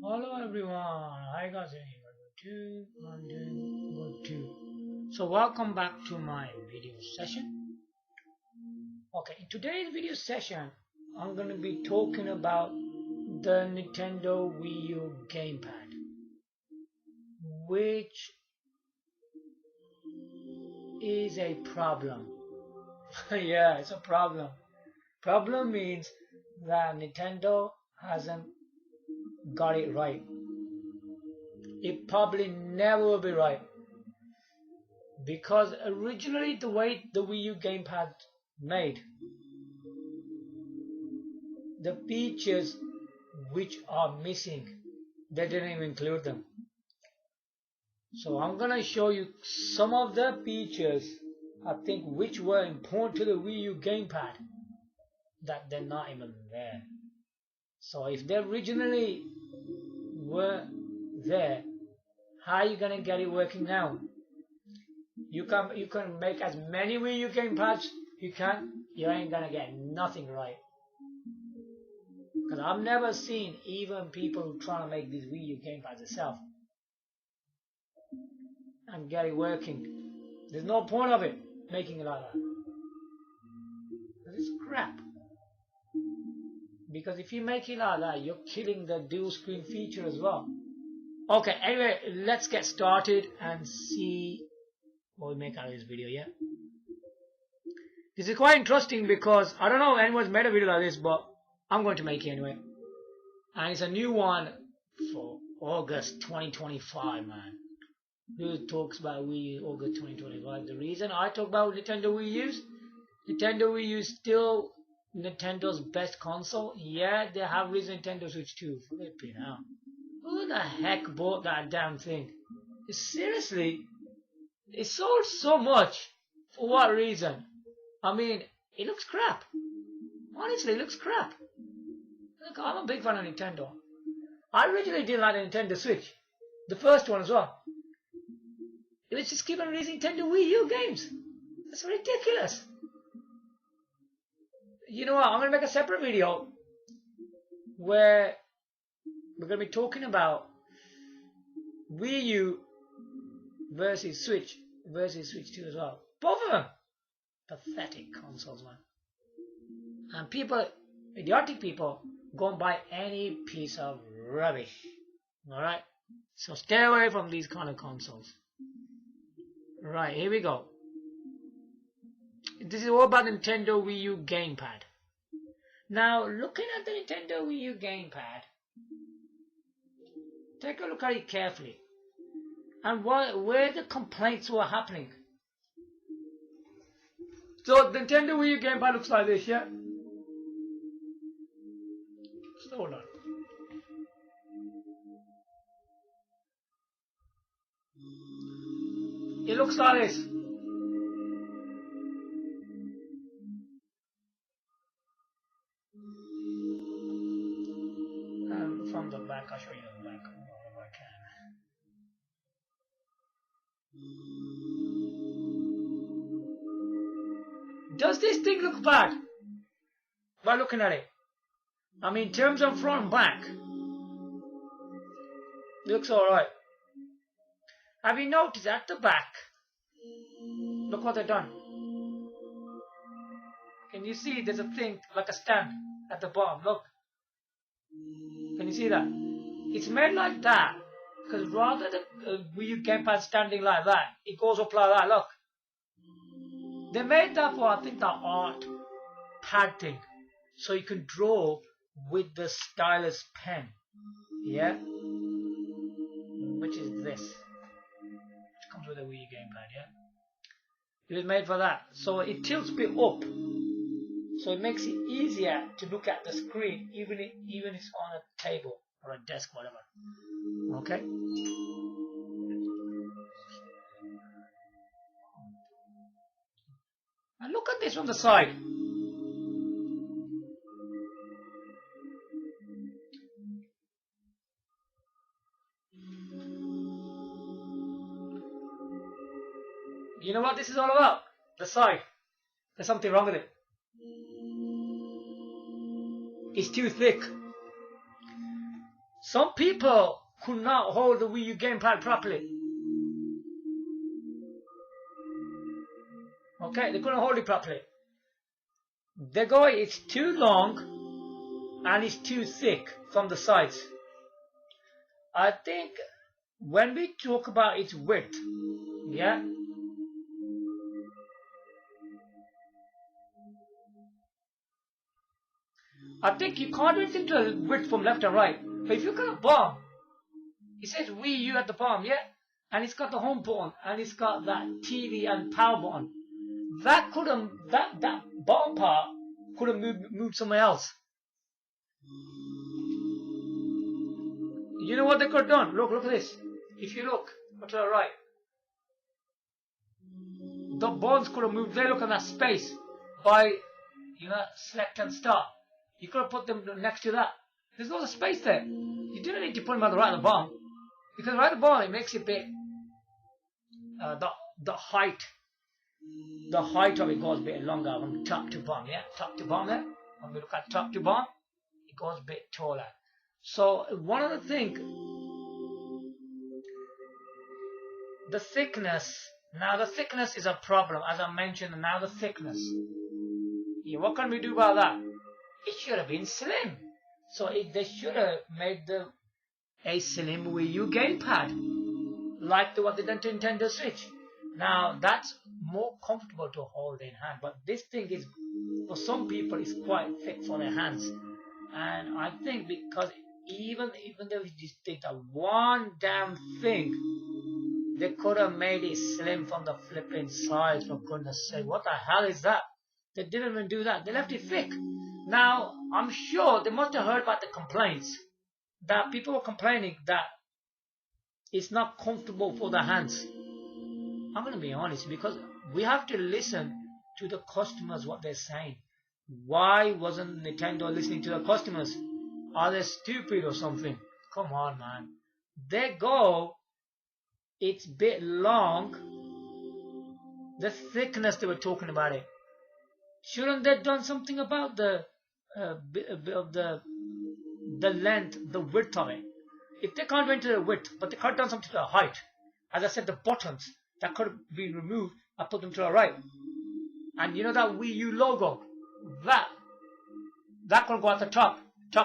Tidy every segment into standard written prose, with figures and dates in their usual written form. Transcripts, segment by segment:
Hello everyone, hi guys, I'm doing good too. So welcome back to my video session. Okay, in today's video session, I'm going to be talking about the Nintendo Wiiu Gamepad, which is a problem. Yeah, it's a problem. Problem means that Nintendo hasn't got it right. It probably never will be right, because originally the way the Wiiu Gamepad made, the features which are missing, they didn't even include them. So I'm gonna show you some of the features I think which were important to the Wiiu Gamepad that they're not even there. So if they originally were there, how are you gonna get it working now? You can make as many Wiiu Gamepads you can, you ain't gonna get nothing right. Because I've never seen even people trying to make these Wiiu Gamepads themselves and get it working. There's no point of it making it like that. It's crap. Because if you make it like that, you're killing the dual screen feature as well. Okay, anyway, let's get started and see what we make out of this video, yeah? This is quite interesting because I don't know if anyone's made a video like this, but I'm going to make it anyway. And it's a new one for August 2025, man. Who talks about Wii U August 2025? The reason I talk about Nintendo Wii U, Nintendo Wii U is still Nintendo's best console. Yeah, they have released Nintendo Switch 2. Flipping out. Who the heck bought that damn thing? Seriously? It sold so much. For what reason? I mean, it looks crap. Honestly, it looks crap. Look, I'm a big fan of Nintendo. I originally didn't like the Nintendo Switch. The first one as well. It was just keeping releasing Nintendo Wii U games. That's ridiculous. You know what? I'm going to make a separate video where we're going to be talking about Wii U versus Switch 2 as well. Both of them. Pathetic consoles, man. And people, idiotic people, go and buy any piece of rubbish. Alright? So stay away from these kind of consoles. Right, here we go. This is all about the Nintendo Wii U Gamepad. Now, looking at the Nintendo Wii U Gamepad, take a look at it carefully. And where the complaints were happening. So, the Nintendo Wii U Gamepad looks like this, yeah? So, hold on. It looks like this. And from the back, I'll show you the back if I can. Does this thing look bad? By looking at it. I mean, in terms of front and back, it looks alright. Have you noticed at the back? Look what they've done. Can you see there's a thing like a stand at the bottom? Look. Can you see that? It's made like that because rather than Wii U Gamepad standing like that, it goes up like that. Look. They made that for, I think, the art pad thing, so you can draw with the stylus pen. Yeah. Which is this. Comes with a Wii U Gamepad, yeah? It was made for that. So it tilts a bit up. So it makes it easier to look at the screen, even if it's on a table or a desk, whatever. Okay? And look at this from the side. You know what this is all about? The side. There's something wrong with it. It's too thick. Some people could not hold the Wiiu Gamepad properly. Okay, they couldn't hold it properly. They go, it's too long and it's too thick from the sides. I think when we talk about its width, yeah, I think you can't do anything to the width from left and right. But if you got a bomb, it says Wii U at the bottom, yeah? And it's got the home button, and it's got that TV and power button. That bottom part could have moved somewhere else. You know what they could have done? Look at this. If you look to the right, the buttons could have moved there. Look at that space by, select and start. You could have put them next to that. There's lots of space there. You didn't need to put them right at the bottom, because right at the bottom it makes it big. The height of it goes a bit longer from top to bottom. Yeah, top to bottom there. When we look at top to bottom, it goes a bit taller. So one of the things, the thickness. Now the thickness is a problem, as I mentioned. Now the thickness. Yeah, what can we do about that? It should have been slim. So they should have made a slim Wii U gamepad, like what they done to Nintendo Switch. Now that's more comfortable to hold in hand, but this thing is, for some people, is quite thick for their hands. And I think because even though we just did that one damn thing, they could have made it slim from the flipping sides, for goodness sake. What the hell is that? They didn't even do that. They left it thick. Now, I'm sure they must have heard about the complaints, that people were complaining that it's not comfortable for the hands. I'm going to be honest, because we have to listen to the customers, what they're saying. Why wasn't Nintendo listening to the customers? Are they stupid or something? Come on, man. They go, it's a bit long. The thickness, they were talking about it. Shouldn't they have done something about the length, the width of it? If they can't go into the width, but they could have done something to the height. As I said, the buttons that could be removed, I put them to the right. And you know that Wii U logo, that could go at the top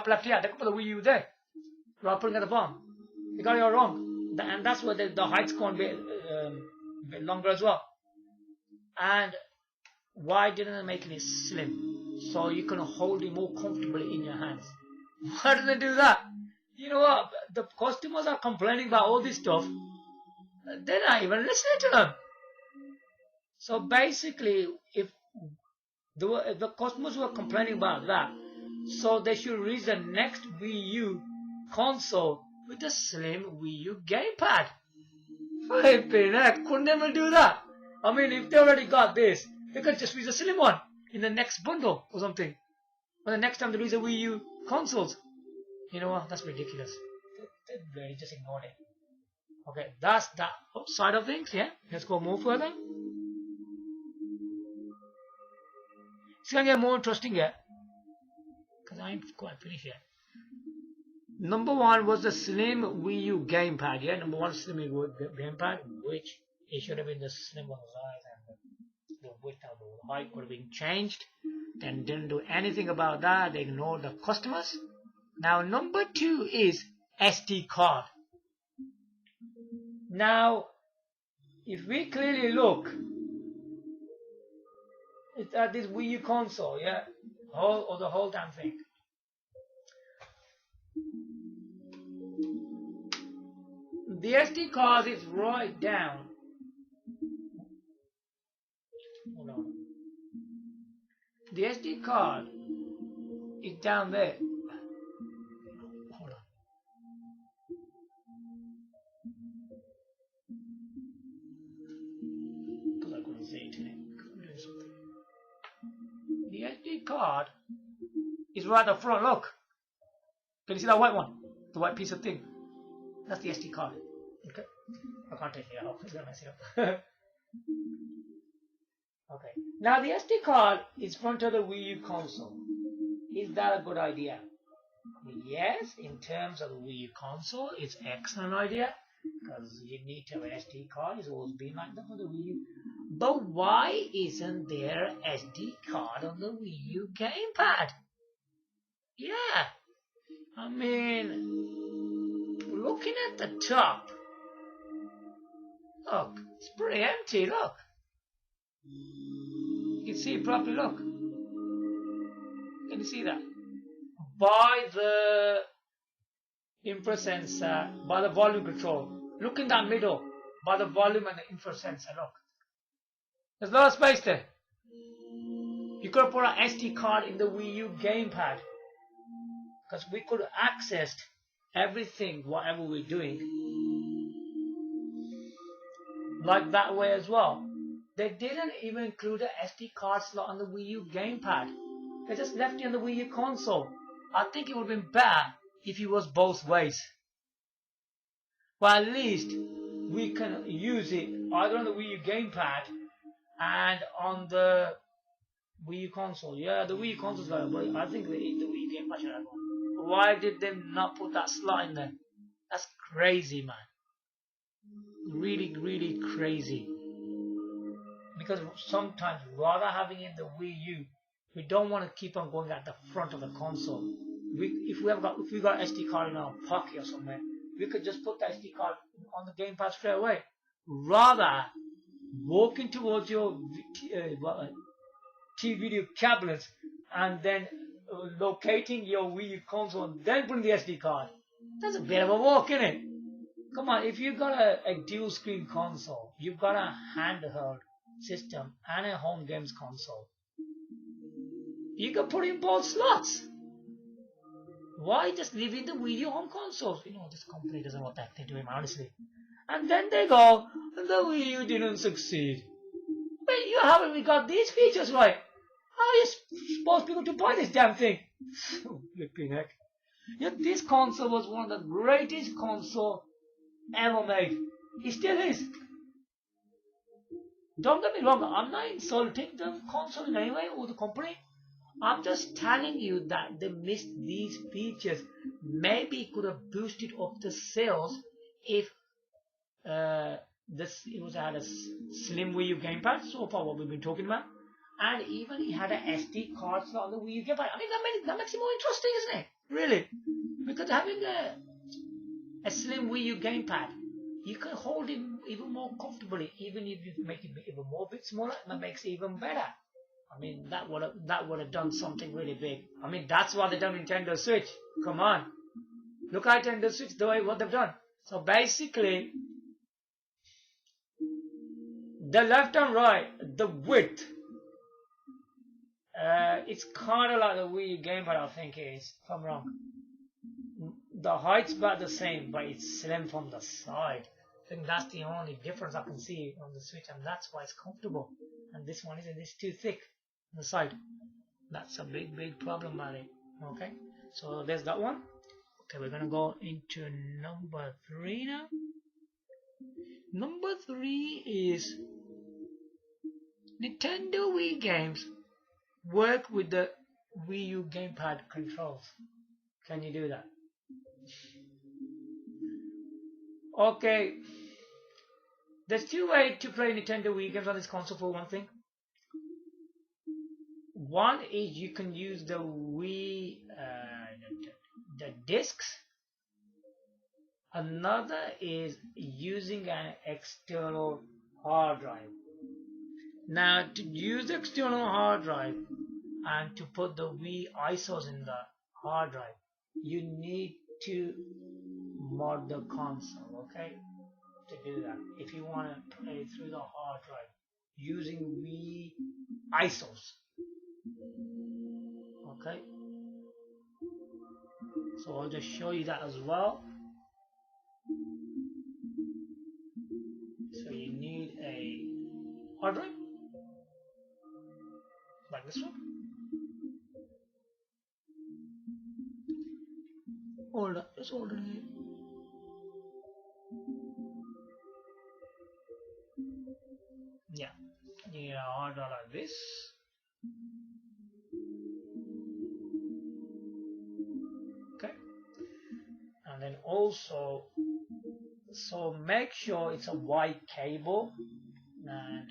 left here. They could put the Wii U there, rather putting it at the bottom. They got it all wrong, and that's where the height's going a bit longer as well. And why didn't they make it slim, so you can hold it more comfortably in your hands? Why didn't they do that? You know what? The customers are complaining about all this stuff. They're not even listening to them. So basically, if the customers were complaining about that, so they should release the next Wii U console with a slim Wii U gamepad. Flipping heck, couldn't they even do that? I mean, if they already got this, they could just release a slim one in the next bundle or something. Or the next time they release a Wii U consoles. You know what? That's ridiculous. They really just ignored it. Okay, that's that side of things, yeah? Let's go more further. It's going to get more interesting here, because I ain't quite finished yet. Number one was the slim Wii U gamepad, yeah? Number one, slim Wii U gamepad, which it should have been the slim on the size, and the width of the height could have been changed. Then didn't do anything about that. They ignored the customers. Now, number two is SD card. Now, if we clearly look, it's at this Wii U console, yeah, the whole damn thing. The SD card is right down. Hold on. The SD card is down there. Hold on. Because I couldn't see it today. I'm doing something. The SD card is right up front. Look. Can you see that white one? The white piece of thing. That's the SD card. Okay. I can't take it out. It's gonna mess it up. Okay. Now the SD card is front of the Wii U console. Is that a good idea? Yes, in terms of the Wii U console, it's an excellent idea because you need to have an SD card. It's always been like that for the Wii U. But why isn't there an SD card on the Wiiu Gamepad? Yeah, I mean, looking at the top, look, it's pretty empty. Look, you can see it properly. Look, can you see that? By the input sensor, by the volume control. Look in that middle, by the volume and the input sensor. Look, there's a lot of space there. You could put an SD card in the Wiiu Gamepad because we could access everything, whatever we're doing, like that way as well. They didn't even include an SD card slot on the Wiiu Gamepad. They just left it on the Wii U console. I think it would have been better if it was both ways. But at least we can use it either on the Wii U Gamepad and on the Wii U console. Yeah, the Wii U console's got it, but I think the Wii U Gamepad should have one. Why did they not put that slot in there? That's crazy, man. Really, really crazy. Because sometimes, rather having it in the Wii U, we don't want to keep on going at the front of the console. If we got SD card in our pocket or somewhere, we could just put the SD card on the gamepad straight away. Rather, walking towards your TV video cabinet and then locating your Wii U console and then putting the SD card. That's a bit of a walk, isn't it? Come on, if you've got a dual screen console, you've got a handheld system and a home games console, you can put in both slots. Why just leave in the Wii U home consoles? You know, this company doesn't know what the heck they're doing, honestly. And then they go, the Wii U didn't succeed. But you haven't even got these features right. How are you supposed people to buy this damn thing? Flipping heck. Yet this console was one of the greatest consoles ever made. It still is. Don't get me wrong, I'm not insulting the console in any way or the company. I'm just telling you that they missed these features. Maybe it could have boosted up the sales if it was had a slim Wii U Gamepad, so far what we've been talking about, and even it had an SD card slot on the Wii U Gamepad. I mean, that makes it more interesting, isn't it? Really, because having a slim Wii U Gamepad, you can hold it even more comfortably. Even if you make it even more bit smaller, that makes it even better. I mean, that would have done something really big. I mean, that's what they've done Nintendo Switch. Come on, look at Nintendo Switch, what they've done. So basically, the left and right, the width, it's kind of like the Wii U Gamepad, I think it is, if I'm wrong. The height's about the same, but it's slim from the side. I think that's the only difference I can see on the Switch, and that's why it's comfortable. And this one isn't, it's too thick on the side. That's a big problem about it. Okay, so there's that one. Okay, we're gonna go into number 3 now. Number 3 is Nintendo Wii games work with the Wii U Gamepad controls. Can you do that? Okay, there's 2 ways to play Nintendo Wii games on this console for one thing. One is you can use the Wii, the discs. Another is using an external hard drive. Now, to use the external hard drive and to put the Wii ISOs in the hard drive, you need to mod the console, okay? To do that, if you want to play through the hard drive using Wii ISOs, okay? So I'll just show you that as well. So you need a hard drive like this one. Hold on, just hold it here. Yeah, you need a hard drive like this. And then also, so make sure it's a white cable, and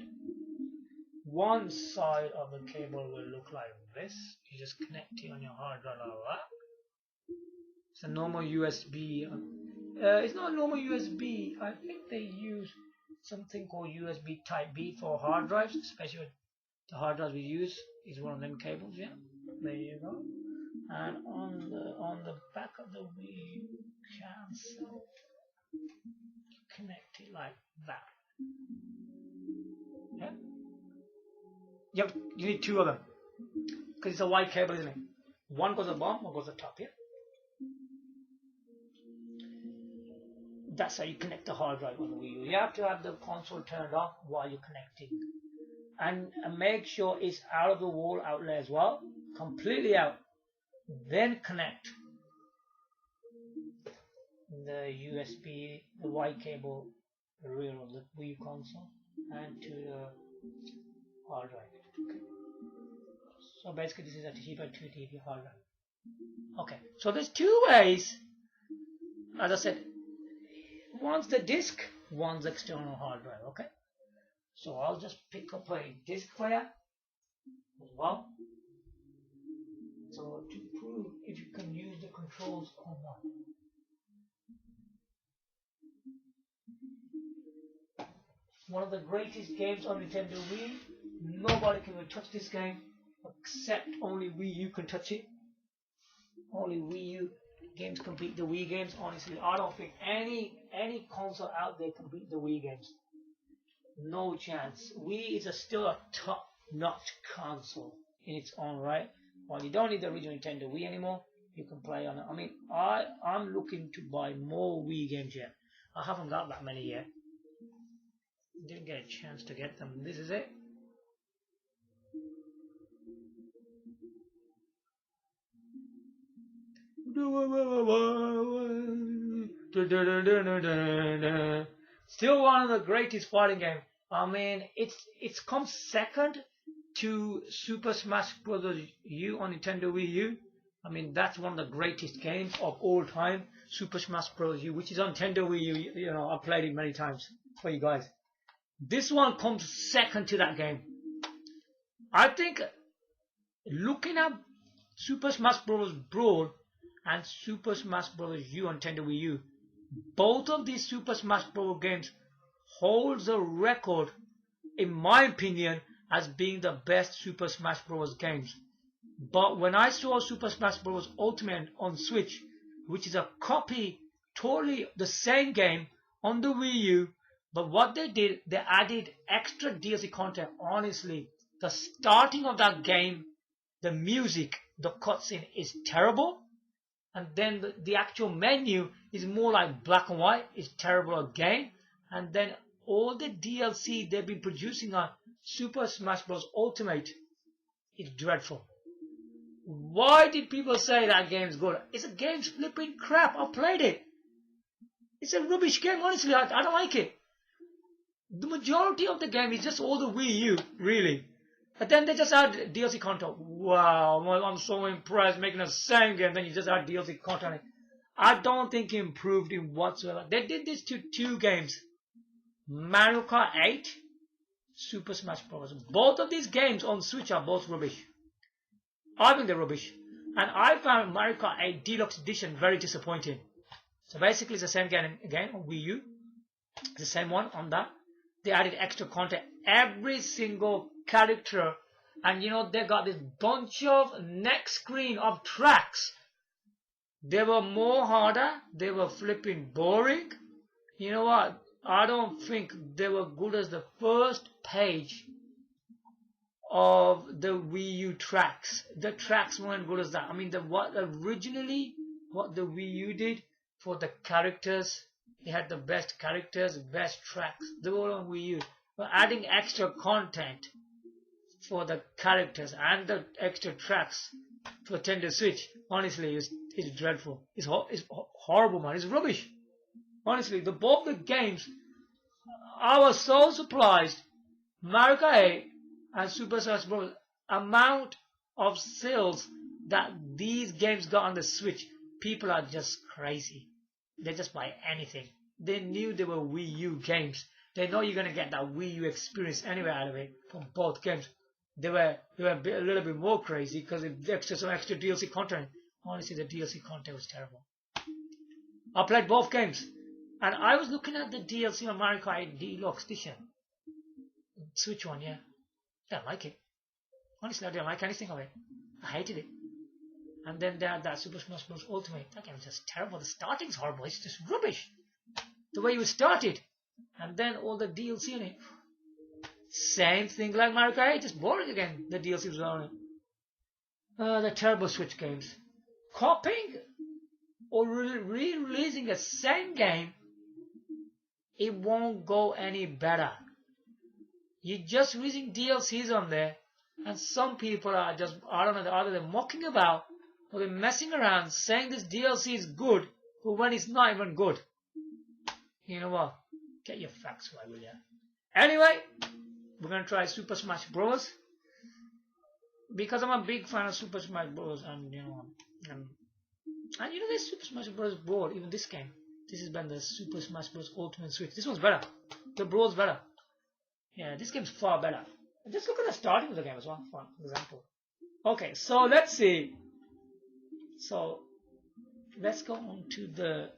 one side of the cable will look like this. You just connect it on your hard drive like that. It's a normal USB. It's not a normal USB. I think they use something called USB Type B for hard drives, especially the hard drives we use is one of them cables. Yeah, there you go. And on the back of the Wii console, connect it like that. Yeah. Yep, you need two of them because it's a white cable, isn't it? One goes at the bottom, one goes at the top. Yeah. That's how you connect the hard drive on the Wii U. You have to have the console turned off while you're connecting, and make sure it's out of the wall outlet as well, completely out. Then connect the USB, the white cable, the rear of the Wii U console, and to the hard drive. Okay. So basically, this is a cheaper 2 TB hard drive. Okay. So there's two ways. As I said, one's the disk, one's external hard drive. Okay. So I'll just pick up a disk player as well. So to prove if you can use the controls or not. One of the greatest games on Nintendo Wii. Nobody can even touch this game except only Wii U can touch it. Only Wii U games can beat the Wii games. Honestly, I don't think any console out there can beat the Wii games. No chance. Wii is still a top-notch console in its own right. While you don't need the original Nintendo Wii anymore, you can play on it. I mean, I'm looking to buy more Wii games yet. I haven't got that many yet. Didn't get a chance to get them. This is it. Still one of the greatest fighting games. I mean, it's come second to Super Smash Bros. U on Nintendo Wii U. I mean, that's one of the greatest games of all time. Super Smash Bros. U, which is on Nintendo Wii U. You know, I've played it many times for you guys. This one comes second to that game. I think looking at Super Smash Bros. Brawl and Super Smash Bros. U on Nintendo Wii U, both of these Super Smash Bros. Games holds a record, in my opinion, as being the best Super Smash Bros. Games. But when I saw Super Smash Bros. Ultimate on Switch, which is a copy, totally the same game on the Wii U, but what they did, they added extra DLC content. Honestly, the starting of that game, the music, the cutscene is terrible. And then the actual menu is more like black and white. It's terrible again. And then all the DLC they've been producing on Super Smash Bros. Ultimate is dreadful. Why did people say that game's good? It's a game's flipping crap. I played it. It's a rubbish game. Honestly, I don't like it. The majority of the game is just all the Wii U, really. But then they just add DLC content. Wow, I'm so impressed making the same game. Then you just add DLC content. I don't think it improved in whatsoever. They did this to two games. Mario Kart 8, Super Smash Bros. Both of these games on Switch are both rubbish. I think they're rubbish. And I found Mario Kart 8 Deluxe Edition very disappointing. So basically it's the same game again on Wii U. It's the same one on that. They added extra content. Every single character. And you know, they got this bunch of next screen of tracks. They were more harder. They were flipping boring. You know what? I don't think they were good as the first page of the Wii U tracks. The tracks weren't good as that. I mean, what the Wii U did for the characters, it had the best characters, best tracks. They were on Wii U. But adding extra content for the characters and the extra tracks for Nintendo Switch, honestly, is dreadful. It's horrible, man. It's rubbish. Honestly, both the games, I was so surprised. Mario Kart 8 and Super Smash Bros. Amount of sales that these games got on the Switch, people are just crazy. They just buy anything. They knew they were Wii U games. They know you're going to get that Wii U experience anyway out of it from both games. They were a little bit more crazy because some extra DLC content. Honestly, the DLC content was terrible. I played both games, and I was looking at the DLC on Mario Kart Deluxe Edition. Switch one, yeah. I don't like it. Honestly, I didn't like anything of it. I hated it. And then they had that Super Smash Bros. Ultimate. That game was just terrible. The starting's horrible. It's just rubbish. The way you started. And then all the DLC in it. Same thing like Mario Kart 8. Just boring again. The DLC was on it. The terrible Switch games. Copying or re-releasing the same game, it won't go any better. You're just releasing DLCs on there, and some people are just, I don't know, either they're mocking about or they're messing around saying this DLC is good, but when it's not even good. You know what? Get your facts right, will ya? Anyway, we're going to try Super Smash Bros. Because I'm a big fan of Super Smash Bros. And you know, this Super Smash Bros. Board, even this game. This has been the Super Smash Bros. Ultimate Switch. This one's better. The Bro's better. Yeah, this game's far better. Just look at the starting of the game as well, for example. Okay, so let's see. So, let's go on to the...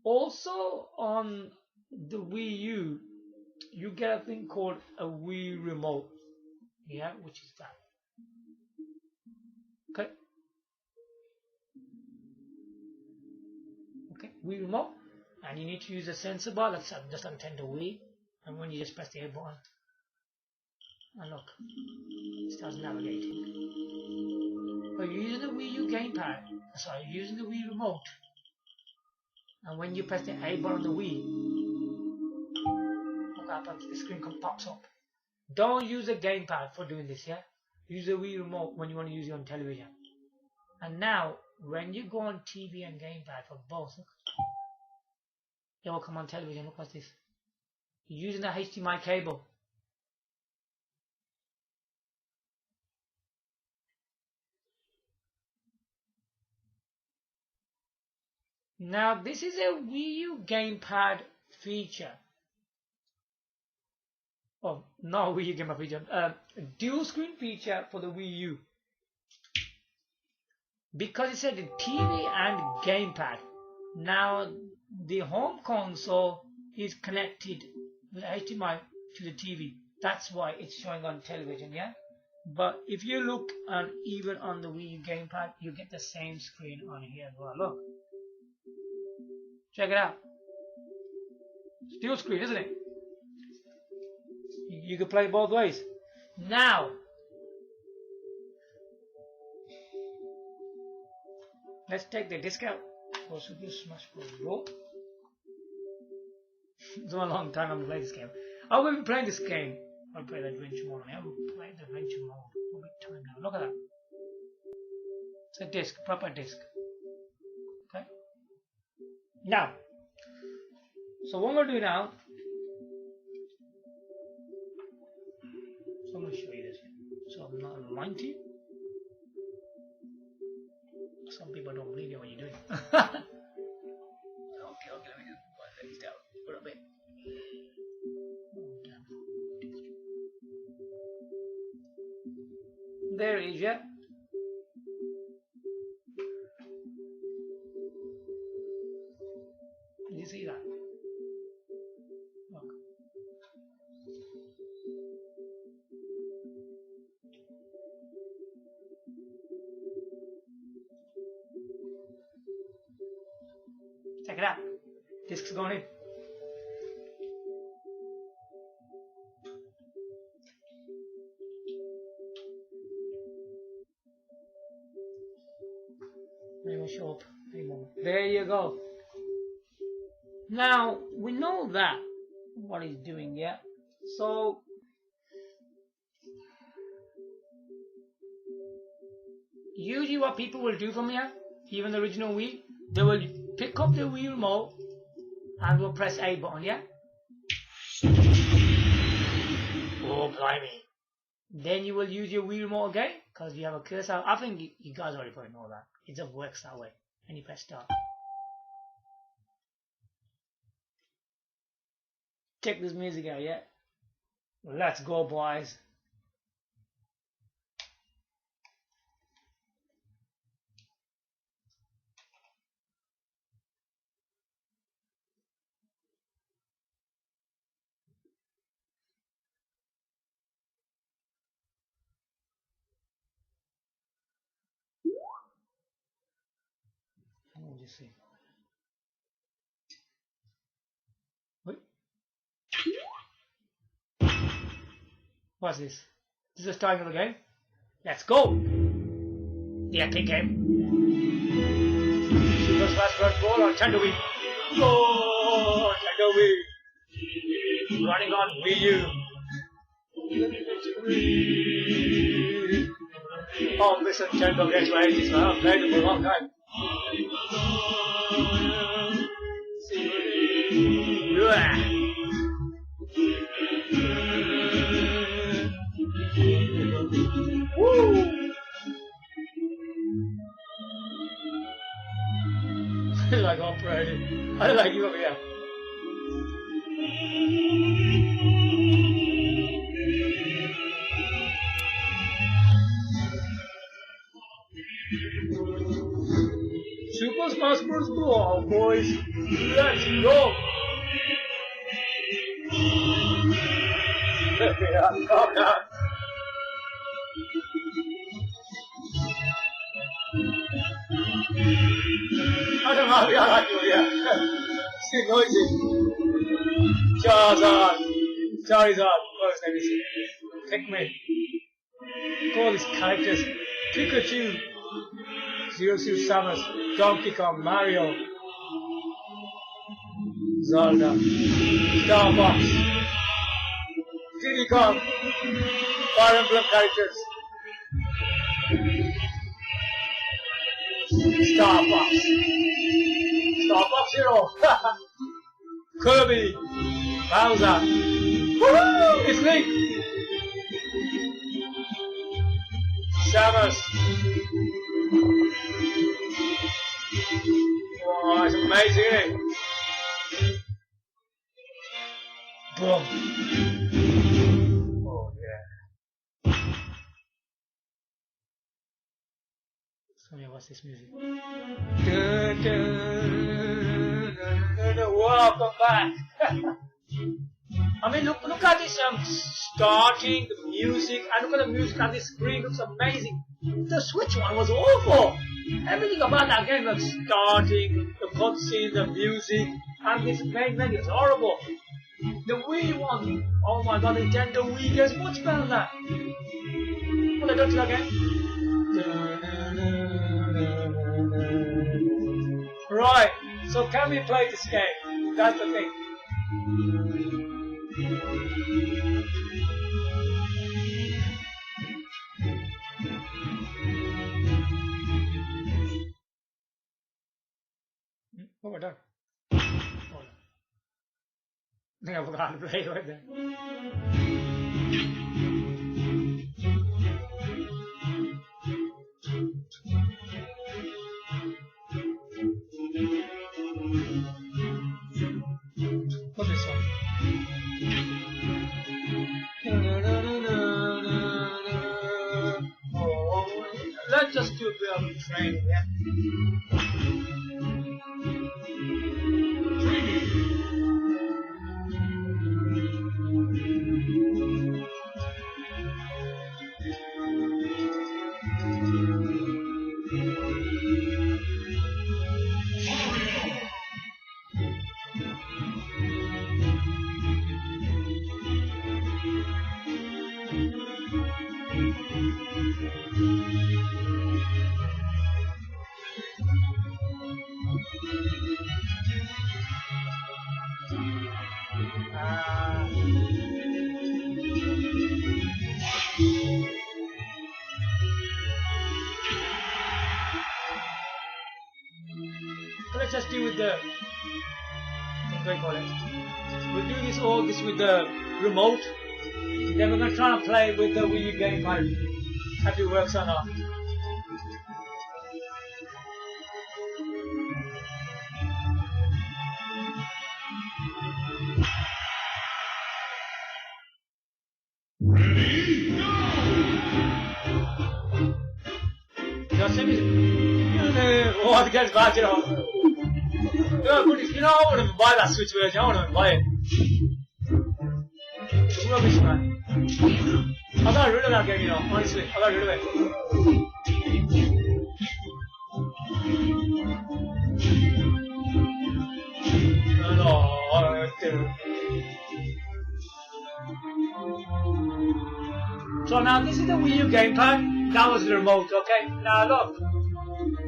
Also, on the Wii U, you get a thing called a Wii Remote. Yeah, which is that. Okay. Okay, Wii Remote. And you need to use a sensor bar, that's just like Nintendo Wiiu. And when you just press the A button, and look, it starts navigating. But you're using the Wiiu Gamepad. Sorry, you're using the Wii Remote. And when you press the A button on the Wii, look what happens, the screen pops up. Don't use the gamepad for doing this, yeah? Use the Wii Remote when you want to use it on television. And now, when you go on TV and gamepad for both, look, it will come on television, look what's this. You're using the HDMI cable. Now, this is a Wiiu Gamepad feature. Oh, not Wiiu Gamepad feature. Dual screen feature for the Wii U. Because it said TV and Gamepad. Now, the home console is connected with HDMI to the TV. That's why it's showing on television, yeah? But if you look even on the Wii Gamepad, you get the same screen on here as well. Look. Check it out. It's dual screen, isn't it? You can play both ways. Now, let's take the disc out for Super Smash Bros. It's been a long time I've played this game. I will be playing this game. I'll play the adventure mode. I will play the adventure mode. What time now? Look at that. It's a disc, proper disc. Okay. Now, so what I'm going to do now, so I'm going to show you this. So I'm not lying to you. Some people don't believe you when you're doing it. Okay, let me just put these down a little bit. There it is, yeah. Did you see that? Look. Check it out. Disc's going in. It will show up any moment. There you go. Now we know that what he's doing, yeah. So usually what people will do from here, even the original Wii, they will pick up the Wii remote and will press A button, yeah. Oh blimey! Then you will use your Wii remote again because you have a cursor. I think you guys already probably know that. It just works that way. and you press start. Check this music out, yeah? Let's go, boys. Let me just see. Wait. What's this? This is the starting of the game. Let's go! The epic game. Super Smash Bros. Brawl on Nintendo Wiiu. Go! Nintendo Wiiu. Running on Wiiu. Oh, this Nintendo games were 80s, man. I've played them for a long time. Yeah. Woo! I like operating. I like you over here. Super Smash Bros. Brawl, boys. Let's go. Yeah, calm down. I don't know how I like you, yeah. It's too noisy. Charizard. Charizard. What his name is? Pikmin. All these characters. Pikachu. Zero Suit Samus. Donkey Kong. Mario. Zelda. Starbucks. Diddy Kong. Fire Emblem characters. Starbucks. Starbucks Hero. Kirby. Bowser. Woohoo! It's Link. Samus. Oh, it's amazing, isn't it? Boom. Oh, yeah. So, yeah, what's this music? Dun, dun, dun, dun, welcome back. I mean, look at this starting, the music, and look at the music on this screen, looks amazing. The Switch one was awful. Everything about that game, like starting, the cutscene, the music, and this main menu is horrible. The Wii one, oh my god, Nintendo Wiiu is much better than that. What I done to that game? Right, so can we play this game? That's the thing. What we're done? Hold on. I think I forgot to play right there. What's this one? Oh, let's just do a bit of training, yeah? Let's just do with the, what do I call it? We'll do all this with the remote. Then we're going to try and play with the Wiiu Gamepad. If it works or not. Oh, the guy's back, you know. You know, I wouldn't buy that Switch version. I wouldn't buy it. It's rubbish, man. I got rid of that game, you know. Honestly, I got rid of it. So now this is the Wiiu Gamepad. That was the remote, okay? Now look.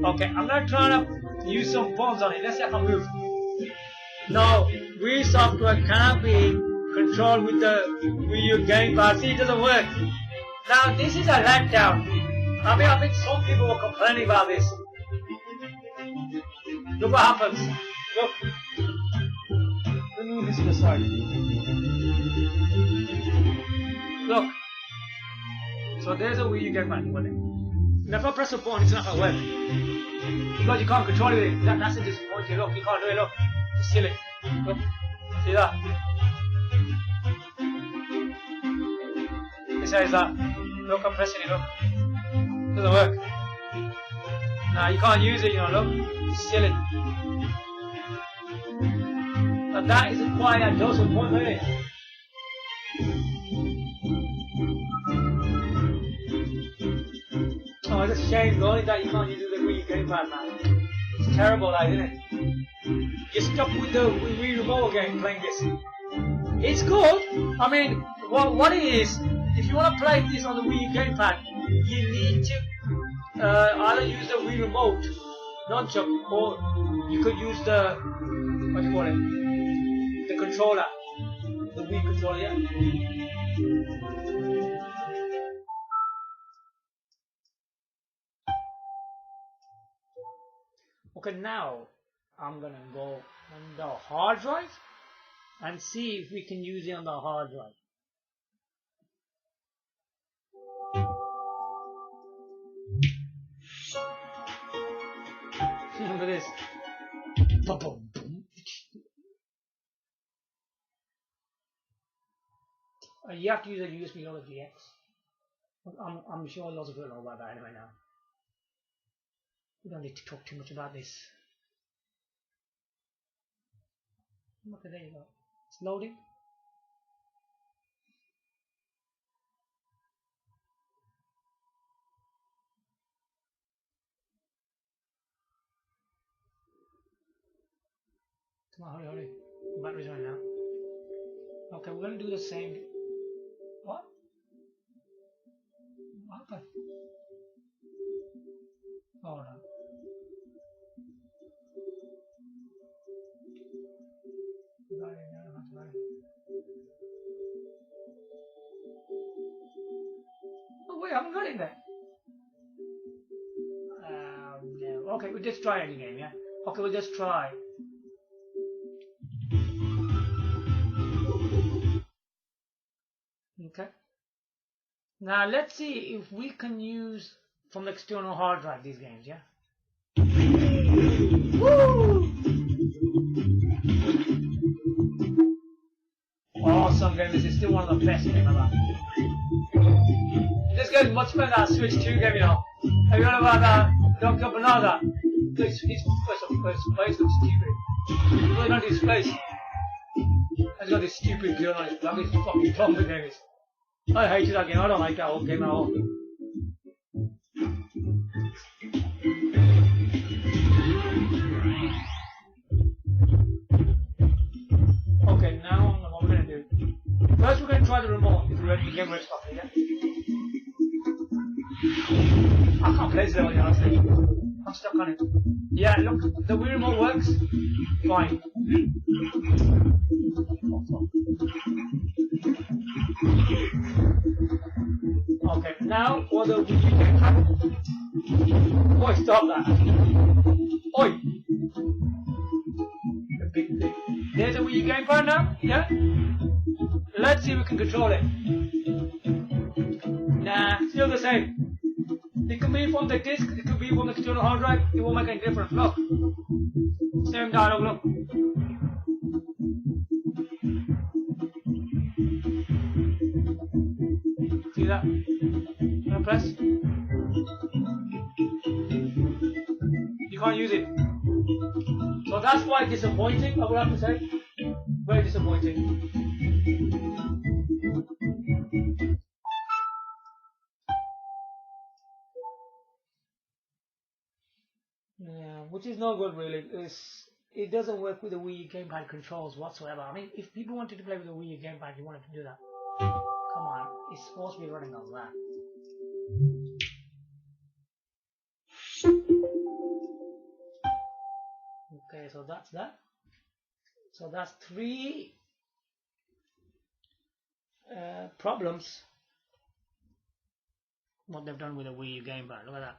Okay, I'm not trying to use some buttons on it. Let's see if I can move. No, Wii software cannot be controlled with the Wiiu Gamepad. See, it doesn't work. Now this is a letdown. I think some people were complaining about this. Look what happens. Look. Let me move this to the side. Look. So there's a Wiiu Gamepad. Now if I press a button, it's not going to work. Because you can't control it. That's a disappointing. Look, you can't do it. Look. It's silly. Look. See that? It says that. Look, I'm pressing it. Look. It doesn't work. Now you can't use it, you know. Look. It's silly. But that is quite a dose of point, isn't it? Oh, it's a shame, though, that you can't use the Wiiu Gamepad, man. It's terrible, like, isn't it? You're stuck with the Wii remote game playing this. It's good. I mean, what it is, if you want to play this on the Wiiu Gamepad, you need to either use the Wii remote, nunchuck, or you could use the, what do you call it, the controller, the Wii controller, yeah. Okay, now I'm gonna go on the hard drive and see if we can use it on the hard drive. Look at this. You have to use a USB or a GX. I'm sure lots of people know about that anyway now. We don't need to talk too much about this. Okay, there you go. It's loading. Come on, hurry. The battery's running out. Okay, we're going to do the same. What? What happened? Oh no. Oh wait, I haven't got it there. No. Okay, we'll just try any game, yeah? Okay, we'll just try. Okay. Now let's see if we can use from the external hard drive these games, yeah? Woo! Awesome game, this is still one of the best games ever. This game is much better than Switch 2 game, you know. Have you heard about that? Dr. Banana? His face looks stupid. Really not his face. He's got this stupid girl on his back. It's fucking dumb the game is. I hate that game, I don't like that whole game at all. Okay, now what we're going to do. First we're going to try the remote if the game works properly, yeah? I can't play this level, honestly. I'm stuck on it. Yeah, look, the Wii remote works. Fine. Okay, now for the Wii Gamepad. Oi, stop that. Oi! The big thing. There's a Wii Gamepad now, yeah? Let's see if we can control it. Nah, still the same. It could be from the disc, it could be from the external hard drive, it won't make any difference. Look. Same dialogue, look. See that? I'm gonna press. can't use it. So that's quite disappointing, I would have to say. Very disappointing. Yeah, which is not good really. It doesn't work with the Wii Gamepad controls whatsoever. I mean, if people wanted to play with the Wii Gamepad, you wanted to do that. Come on, it's supposed to be running on that. Okay, so that's that. So that's three problems. What they've done with the Wii Gamepad. Look at that.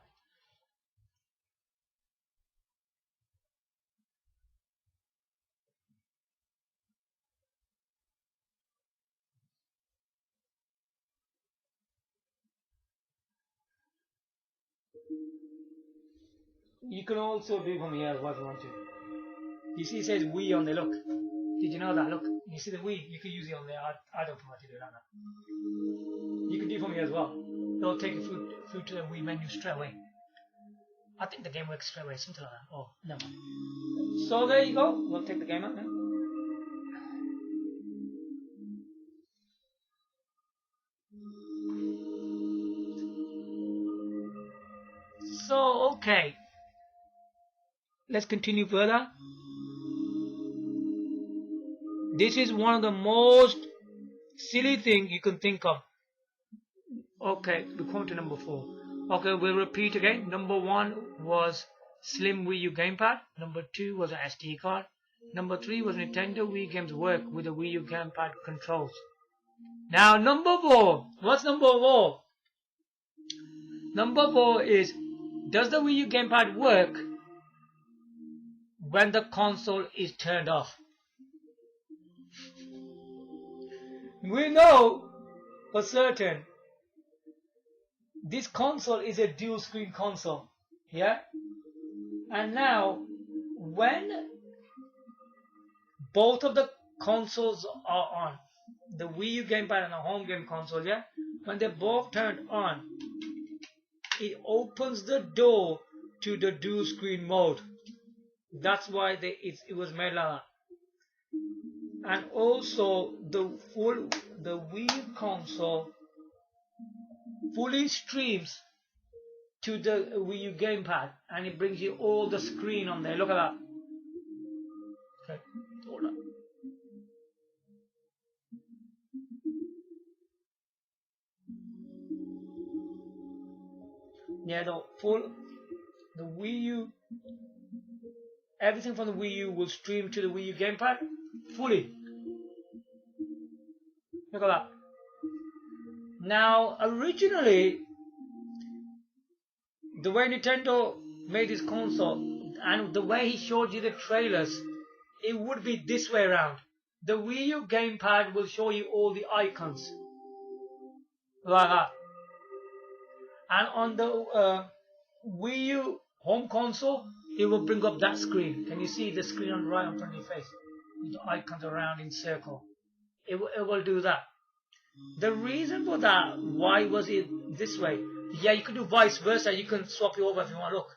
You can also do from here what you want to. You see, it says Wii on the look. Did you know that? Look, you see the Wii. You can use it on there. I don't know what to do like that. You can do from here as well. It'll take you through to the Wii menu straight away. I think the game works straight away, something like that. Oh, never mind. So there you go. We'll take the game out now. So, okay. Let's continue further. This is one of the most silly things you can think of. Okay, we come to number 4. Okay, we'll repeat again. Number 1 was Slim Wiiu Gamepad. Number 2 was an SD card. Number 3 was Nintendo Wii games work with the Wiiu Gamepad controls. Now, number 4. What's number 4? Number 4 is, does the Wiiu Gamepad work when the console is turned off? We know for certain this console is a dual screen console, yeah? And now when both of the consoles are on, the Wiiu Gamepad and the home game console, yeah? When they're both turned on, it opens the door to the dual screen mode. That's why it was made like that. And also the Wii console fully streams to the Wiiu Gamepad, and it brings you all the screen on there. Look at that. Okay, hold on. Yeah, the Wiiu, everything from the Wiiu will stream to the Wiiu Gamepad fully. Look at that. Now, originally, the way Nintendo made this console and the way he showed you the trailers, it would be this way around. The Wiiu Gamepad will show you all the icons like that. And on the Wiiu home console, it will bring up that screen. Can you see the screen on the right in front of your face? The icons around in circle. It will do that. The reason for that, why was it this way? Yeah, you could do vice versa. You can swap it over if you want to look.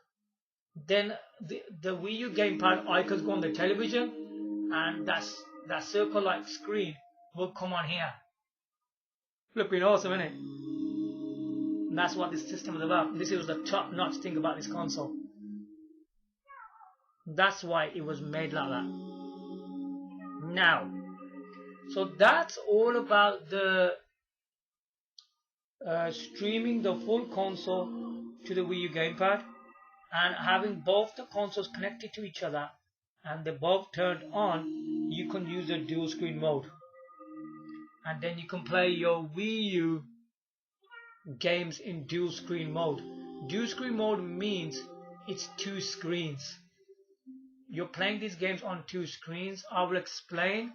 Then the Wiiu Gamepad icons go on the television, and that circle-like screen will come on here. Flipping awesome, isn't it? And that's what this system is about. This is the top-notch thing about this console. That's why it was made like that. Now, so that's all about the streaming the full console to the Wiiu Gamepad and having both the consoles connected to each other and they both turned on. You can use the dual screen mode, and then you can play your Wiiu games in dual screen mode. Dual screen mode means it's 2 screens. You're playing these games on 2 screens. I will explain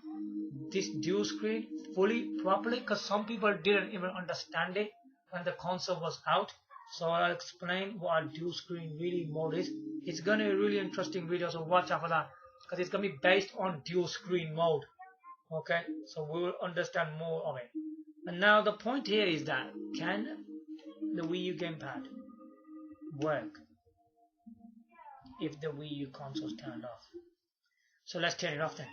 this dual screen fully properly because some people didn't even understand it when the console was out. So I'll explain what a dual screen really mode is. It's going to be a really interesting video, so watch out for that because it's going to be based on dual screen mode. Okay, so we will understand more of it. And now the point here is that, can the Wiiu Gamepad work if the Wii U console is turned off. So let's turn it off then.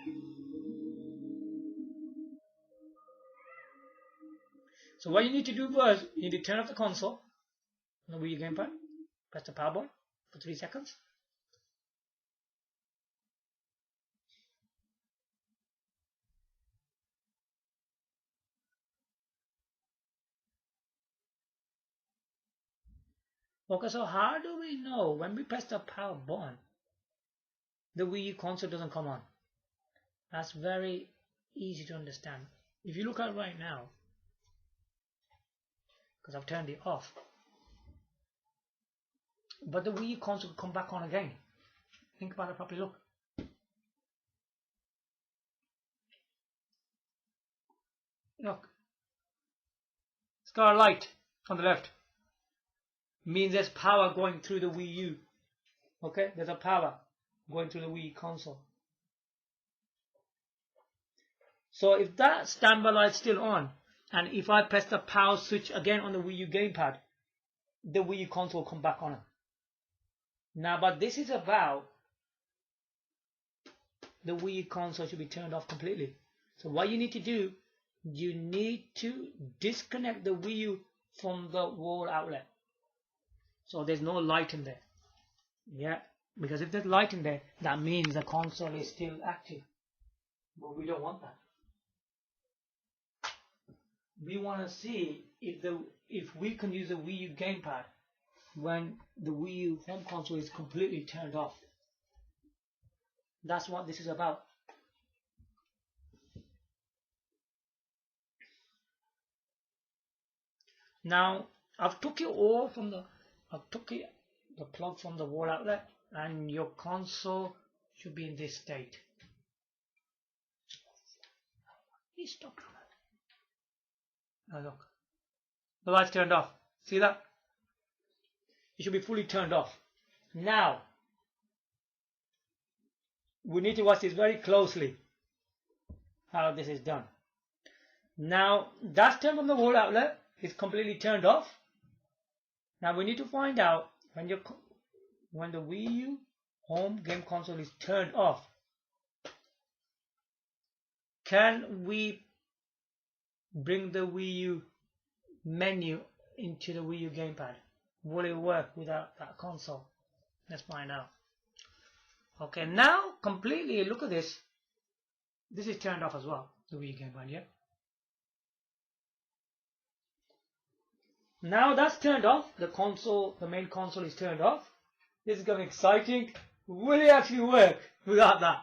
So what you need to do first, you need to turn off the console on the Wii U Gamepad. Press the power button for 3 seconds. Okay, so how do we know when we press the power button, the Wii U console doesn't come on? That's very easy to understand. If you look at it right now, because I've turned it off, but the Wii U console will come back on again. Think about it properly, look. Look. It's got a light on the left. Means there's power going through the Wii U. Okay, there's a power going through the Wii console. So if that standby light is still on, and if I press the power switch again on the Wii U Gamepad, the Wii U console will come back on. Now, but this is about the Wii U console should be turned off completely. So what you need to do, you need to disconnect the Wii U from the wall outlet. So there's no light in there. Yeah, because if there's light in there, that means the console is still active. But we don't want that. We want to see if we can use the Wii U Gamepad when the Wii U home console is completely turned off. That's what this is about. Now I've took it all from the plug from the wall outlet, and your console should be in this state. Please stop. Now look, the light's turned off. See that? It should be fully turned off. Now we need to watch this very closely, how this is done. Now that's turned on the wall outlet. It's completely turned off. Now we need to find out when the Wii U home game console is turned off, can we bring the Wii U menu into the Wii U Gamepad? Will it work without that console? Let's find out. Okay, now completely look at this. This is turned off as well, the Wii U Gamepad, yeah? Now that's turned off. The console, the main console is turned off. This is going to be exciting. Will it actually work without that?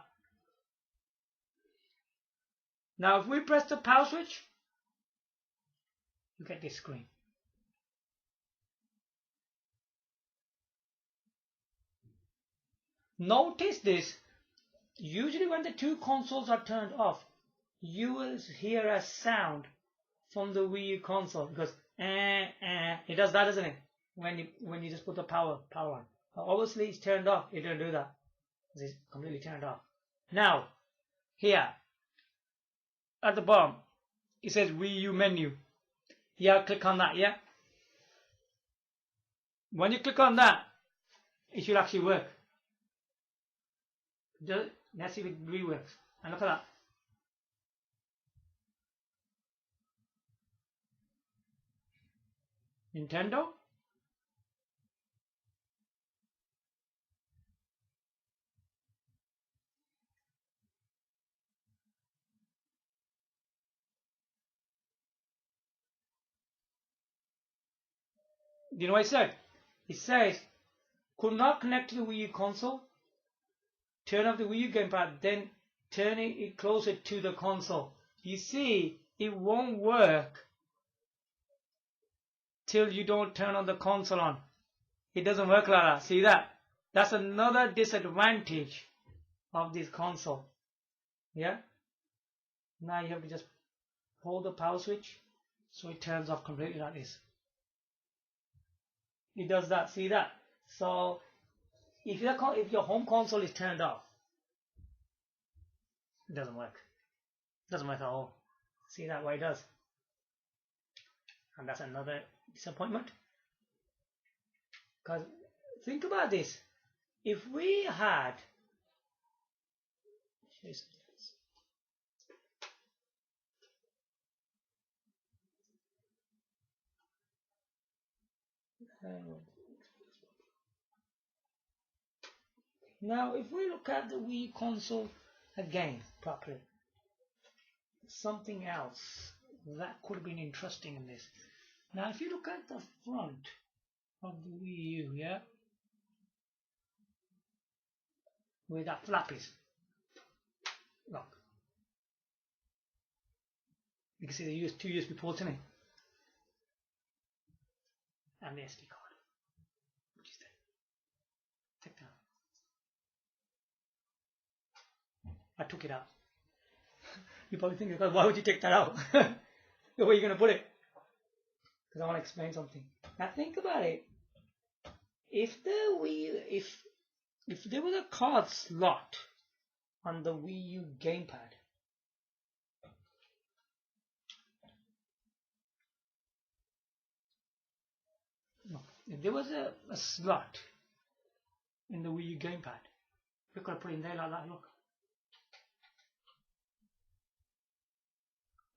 Now if we press the power switch, you get this screen. Notice this. Usually when the two consoles are turned off, you will hear a sound from the Wii U console because it does that, doesn't it? When you just put the power on. Obviously it's turned off. It don't do that. It's completely turned off. Now here at the bottom it says Wii U menu. Yeah, click on that. Yeah. When you click on that, it should actually work. Let's see if it really works. And look at that. Nintendo. You know what it said? It says, could not connect to the Wii U console. Turn off the Wii U Gamepad, then turn it closer to the console. You see, it won't work till you don't turn on the console on. It doesn't work like that. See that? That's another disadvantage of this console. Yeah? Now you have to just hold the power switch so it turns off completely like this. It does that. See that? So if your home console is turned off, it doesn't work. It doesn't work at all. See that? Why it does? And that's another disappointment. Because think about this. if we had, now if we look at the Wii console again properly, something else that could have been interesting in this. Now if you look at the front of the Wii U, yeah, with that flappies, look, you can see they used 2 USB ports in it, and the SD card, which is there. Take that out. I took it out. You're probably thinking, why would you take that out? Where are you going to put it? Because I want to explain something. Now think about it. If there was a card slot on the Wii U Gamepad, no, if there was a slot in the Wii U Gamepad, we could have put it in there like that, look.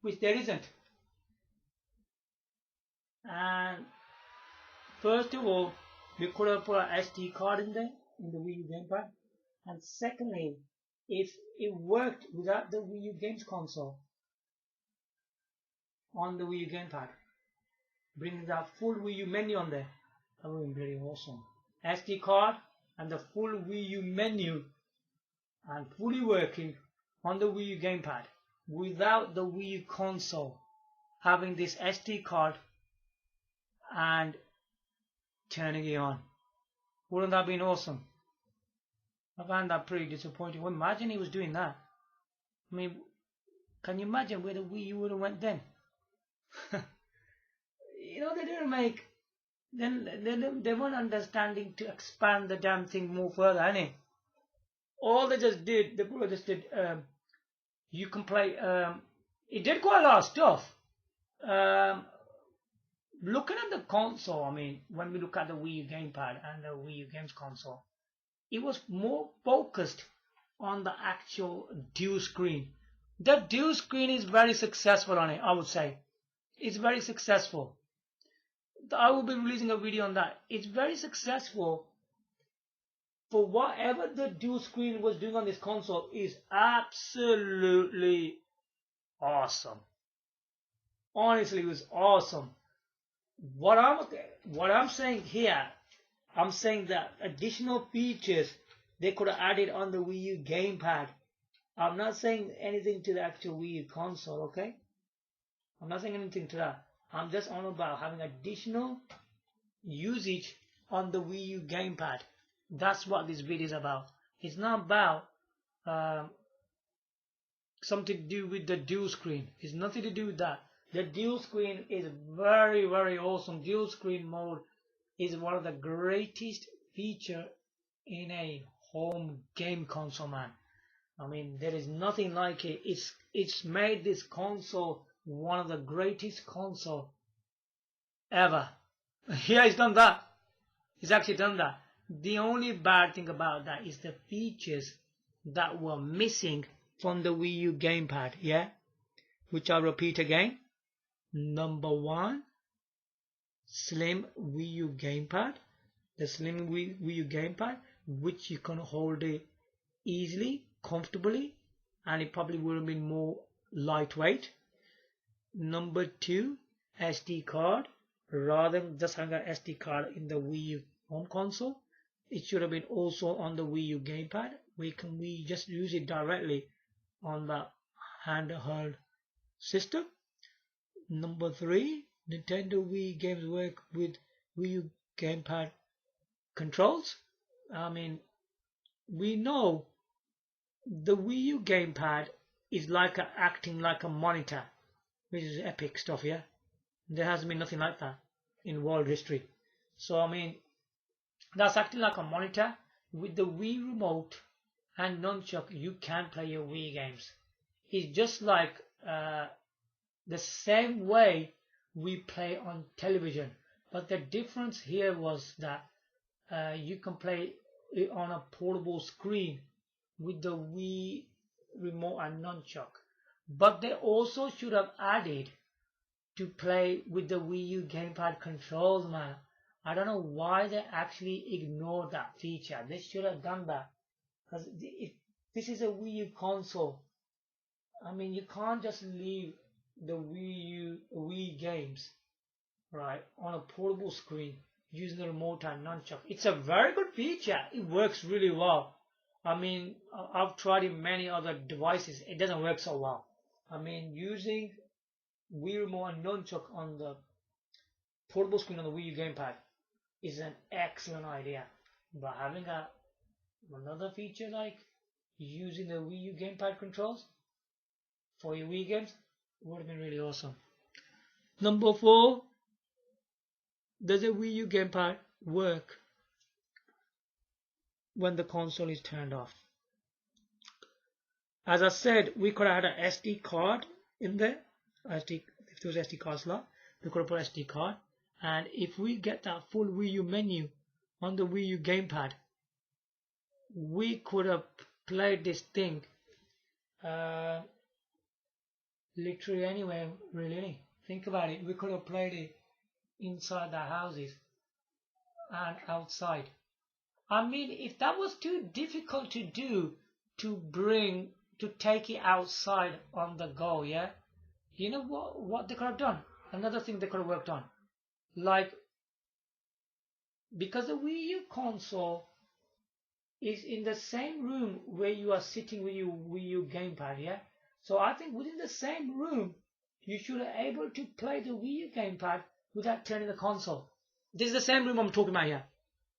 Which there isn't. And first of all, we could have put an SD card in there in the Wii U Gamepad. And secondly, if it worked without the Wii U Games console on the Wii U Gamepad, bringing that full Wii U menu on there, that would be very awesome. SD card and the full Wii U menu and fully working on the Wii U Gamepad without the Wii U console, having this SD card and turning it on. Wouldn't that have been awesome? I found that pretty disappointing. Well, imagine he was doing that. I mean, can you imagine where the Wii U would have went then? You know, they didn't make, then they weren't understanding to expand the damn thing more further, innit? All they just did, they probably just did, you can play, it did quite a lot of stuff. Looking at the console, I mean, when we look at the Wii U Gamepad and the Wii U Games console, it was more focused on the actual dual screen. The dual screen is very successful on it, I would say. It's very successful. I will be releasing a video on that. It's very successful for whatever the dual screen was doing on this console is absolutely awesome. Honestly, it was awesome. What I'm saying here, I'm saying that additional features they could have added on the Wii U Gamepad. I'm not saying anything to the actual Wii U console, okay? I'm not saying anything to that. I'm just on about having additional usage on the Wii U Gamepad. That's what this video is about. It's not about something to do with the dual screen. It's nothing to do with that. The dual screen is very, very awesome. Dual screen mode is one of the greatest feature in a home game console, man. I mean, there is nothing like it. It's made this console one of the greatest console ever. Yeah, it's done that. It's actually done that. The only bad thing about that is the features that were missing from the Wii U Gamepad, yeah? Which I'll repeat again. Number one, slim Wii U Gamepad. The slim Wii U Gamepad, which you can hold it easily, comfortably, and it probably would have been more lightweight. Number two, SD card. Rather than just having an SD card in the Wii U home console, it should have been also on the Wii U Gamepad. We just use it directly on the handheld system. Number three, Nintendo Wii games work with Wii U Gamepad controls. I mean, we know the Wii U Gamepad is like acting like a monitor, which is epic stuff, yeah? There hasn't been nothing like that in world history. So, I mean, that's acting like a monitor. With the Wii remote and nunchuck, you can play your Wii games. It's just like the same way we play on television. But the difference here was that you can play it on a portable screen with the Wii remote and nunchuck. But they also should have added to play with the Wii U Gamepad controls, man. I don't know why they actually ignored that feature. They should have done that. Because if this is a Wii U console, I mean, you can't just leave the Wii games, right, on a portable screen using the remote and nunchuck. It's a very good feature. It works really well. I mean, I've tried in many other devices. It doesn't work so well. I mean, using Wii remote and nunchuck on the portable screen on the Wii U Gamepad is an excellent idea. But having another feature like using the Wii U Gamepad controls for your Wii games would have been really awesome. Number 4, does the Wii U Gamepad work when the console is turned off? As I said, we could have had an SD card in there. If there was SD card slot, we could have put SD card. And if we get that full Wii U menu on the Wii U Gamepad, we could have played this thing literally anywhere, really. Think about it. We could have played it inside the houses and outside. I mean, if that was too difficult to do, to take it outside on the go, yeah? You know what they could have done? Another thing they could have worked on. Like, because the Wii U console is in the same room where you are sitting with your Wii U Gamepad, yeah? So I think within the same room, you should be able to play the Wii U Gamepad without turning the console. This is the same room I'm talking about here.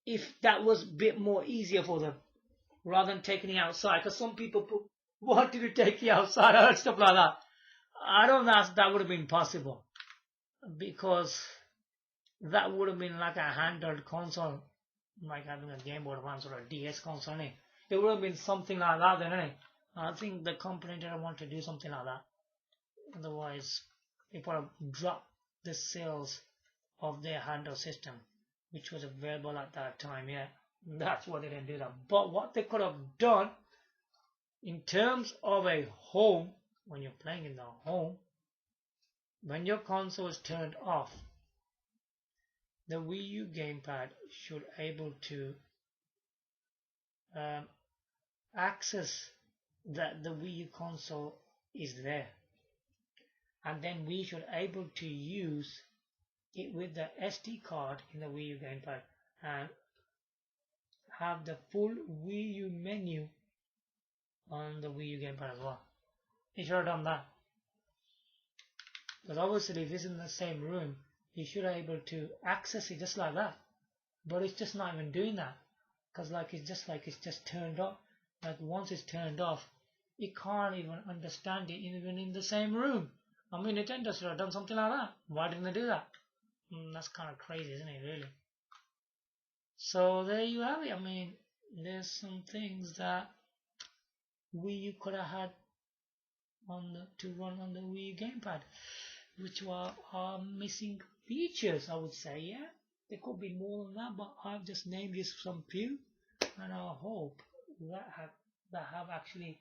If that was a bit more easier for them, rather than taking it outside. Because some people wanted to take it outside and stuff like that. I don't know if that would have been possible. Because that would have been like a handheld console, like having a Game Boy Advance or a DS console. Innit? It would have been something like that then, innit? I think the company didn't want to do something like that. Otherwise, it would have dropped the sales of their handheld system, which was available at that time, yeah. That's why they didn't do that. But what they could have done, in terms of a home, when you're playing in the home, when your console is turned off, the Wii U Gamepad should able to access that the Wii U console is there, and then we should able to use it with the SD card in the Wii U Gamepad and have the full Wii U menu on the Wii U Gamepad as well. It should have done that, because obviously if it's in the same room, you should be able to access it just like that. But it's just not even doing that, because it's just turned off. Like once it's turned off, it can't even understand it even in the same room. I mean, Nintendo should have done something like that. Why didn't they do that? That's kind of crazy, isn't it, really? So there you have it. I mean, there's some things that Wii U could have had to run on the Wii U Gamepad, which are missing features, I would say. Yeah, there could be more than that, but I've just named you some few, and I hope that have actually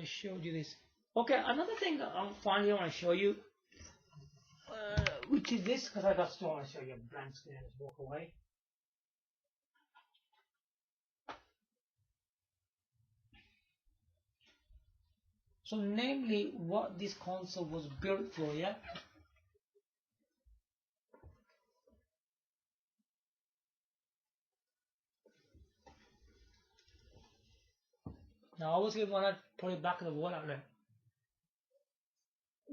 showed you this. Okay, another thing I finally want to show you, which is this, because I just don't want to show you a blank screen and just walk away. So namely what this console was built for, yeah? Now obviously when I put it back in the wall outlet,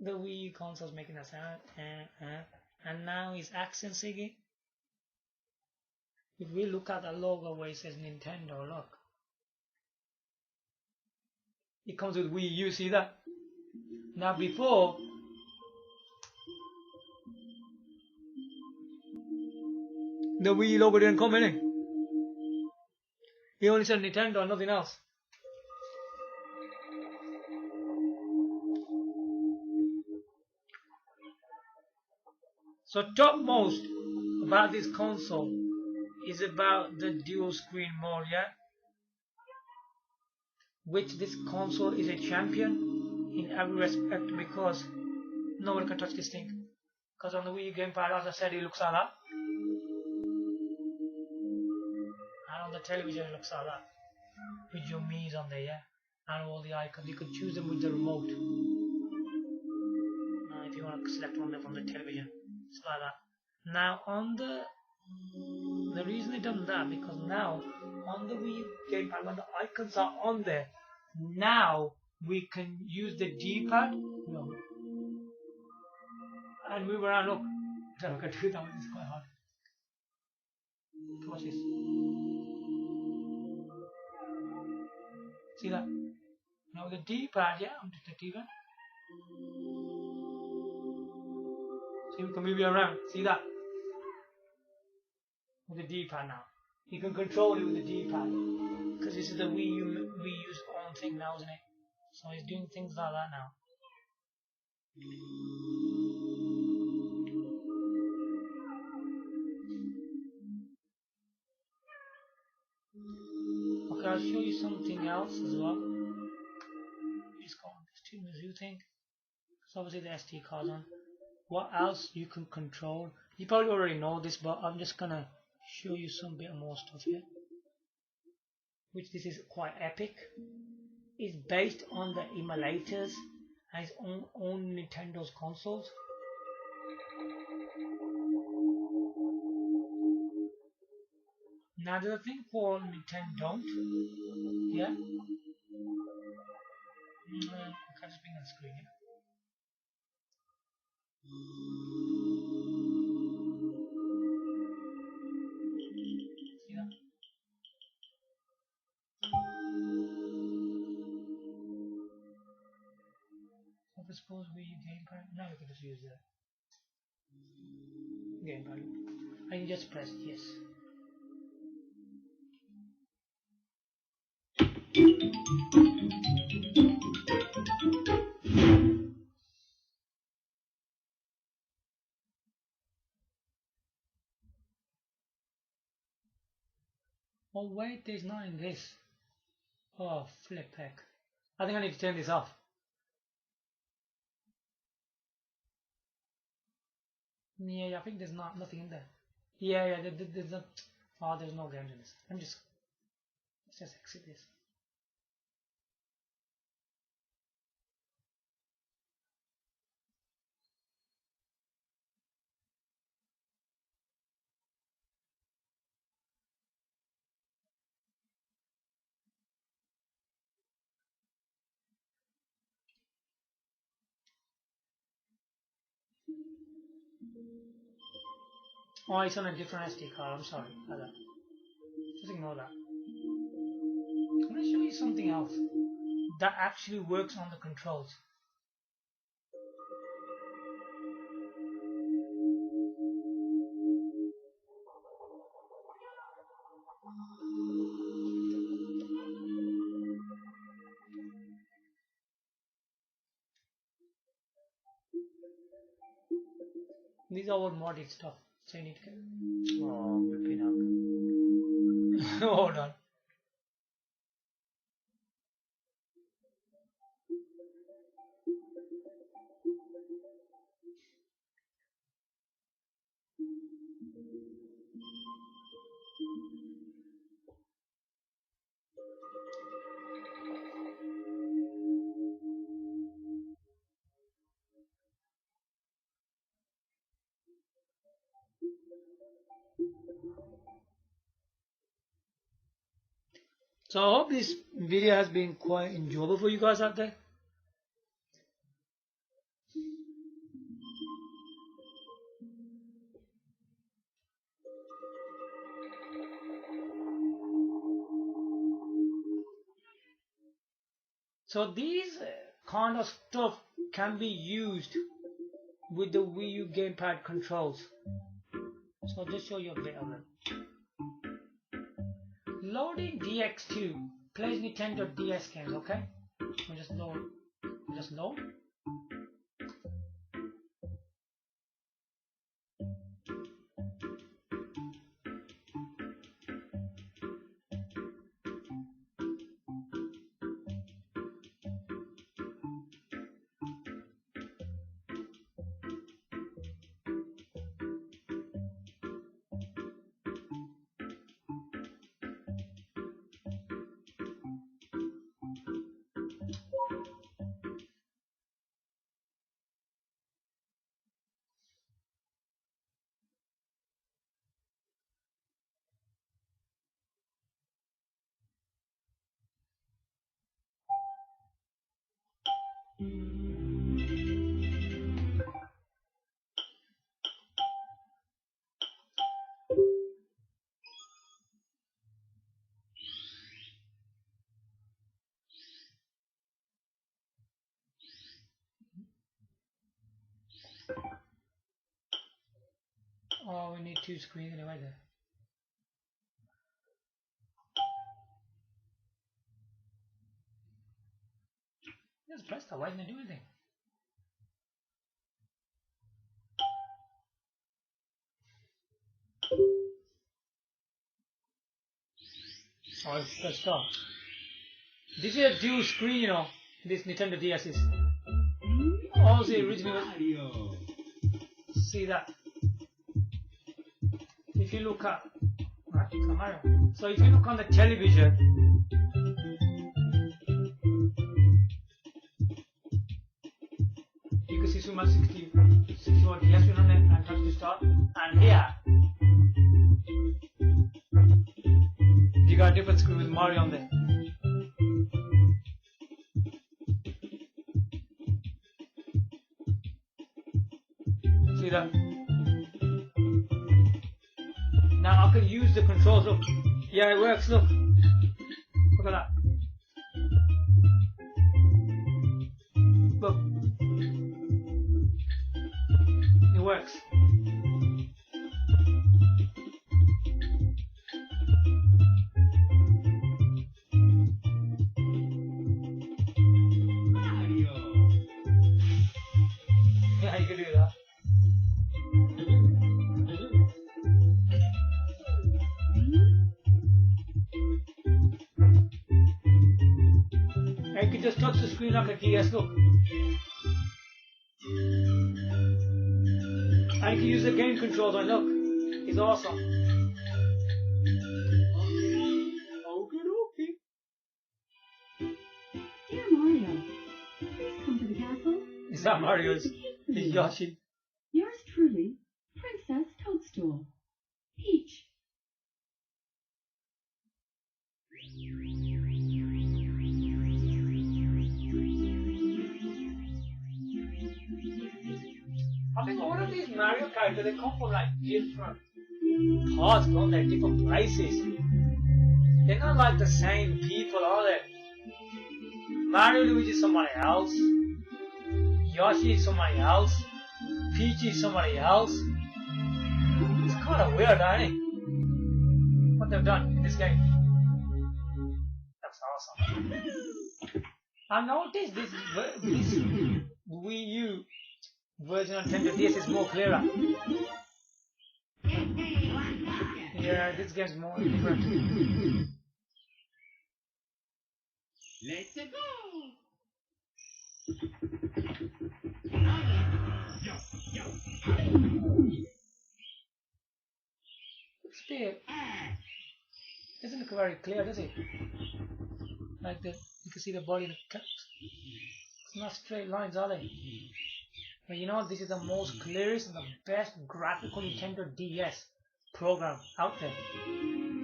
the Wii console is making a sound, and now it's accenting it. If we look at the logo where it says Nintendo, look. It comes with Wii U, see that? Now before, the Wii logo didn't come in it. It only said Nintendo, nothing else. So topmost about this console is about the dual screen mode, yeah? Which this console is a champion in every respect because no one can touch this thing. Because on the Wiiu Gamepad, as I said, it looks like that. And on the television, it looks like that. With your Mii's on there, yeah? And all the icons. You can choose them with the remote. If you want to select one from the television. It's like that. Now on the reason they done that because now on the Wiiu Gamepad when the icons are on there, now we can use the D-pad and move around. Look, I can do that. It's quite hard. Watch this. See that? Now with the D-pad, yeah, I'm just the D-pad. So you can move it around. See that? With the D-pad now. You can control it with the D-pad. Because this is the Wiiu's own thing now, isn't it? So it's doing things like that now. Okay, I'll show you something else as well. Just go on this to the Zoo thing. So obviously the SD card's on. What else you can control? You probably already know this, but I'm just gonna show you some bit more stuff here. Which this is quite epic. It's based on the emulators and its own Nintendo's consoles. Now there's a thing called Nintendo Don't. Yeah? I can't just bring on the screen here. See that? So I suppose Wiiu Gamepad. Now we can just use the Gamepad. And you just press yes. Oh wait, there's not in this. Oh flip heck. I think I need to turn this off. Yeah, I think there's nothing in there. Yeah, there's not. Oh, there's no games in this. Let's just exit this. Oh, it's on a different SD card. I'm sorry for that. Just ignore that. I'm going to show you something else that actually works on the controls. These are all modded stuff. So you need to get. Oh, whipping up. Hold on. So I hope this video has been quite enjoyable for you guys out there. So these kind of stuff can be used with the Wiiu Gamepad controls. So I'll just show you a bit of it. Loading DX2 plays Nintendo DS games, okay? So just load. Oh, we need two screens anyway there. Just press that, why didn't I do anything? Oh, it's pressed off. This is a dual screen, you know, this Nintendo DS is. Also original. See that? If you look at, right, Mario. So if you look on the television, you can see Super Mario 64 DS, you know, and touch the start. And here, you got a different screen with Mario on there. See that? Now I can use the controls. Look, yeah, it works. Look, look at that. Look, it works. Yeah, you can do that. And you can just touch the screen like a DS, look. And you can use the game controls on, look. It's awesome. Okay. Dear Mario, please come to the castle. Is that Mario's? It's Yoshi. Yours truly, Princess Toadstool. Peach. I think all of these Mario characters, they come from like different parts, don't they? Different places. They're not like the same people, are they? Mario Luigi is somebody else. Yoshi is somebody else. Peach is somebody else. It's kind of weird, ain't it? What they've done in this game. That's awesome. I noticed this Wii U version of Nintendo DS is more clearer. Yeah, this game's more different. Let's go! Looks bit. Doesn't look very clear, does it? Like the, you can see the body in the cups. It's not straight lines, are they? But you know, this is the most clearest and the best graphical Nintendo DS program out there.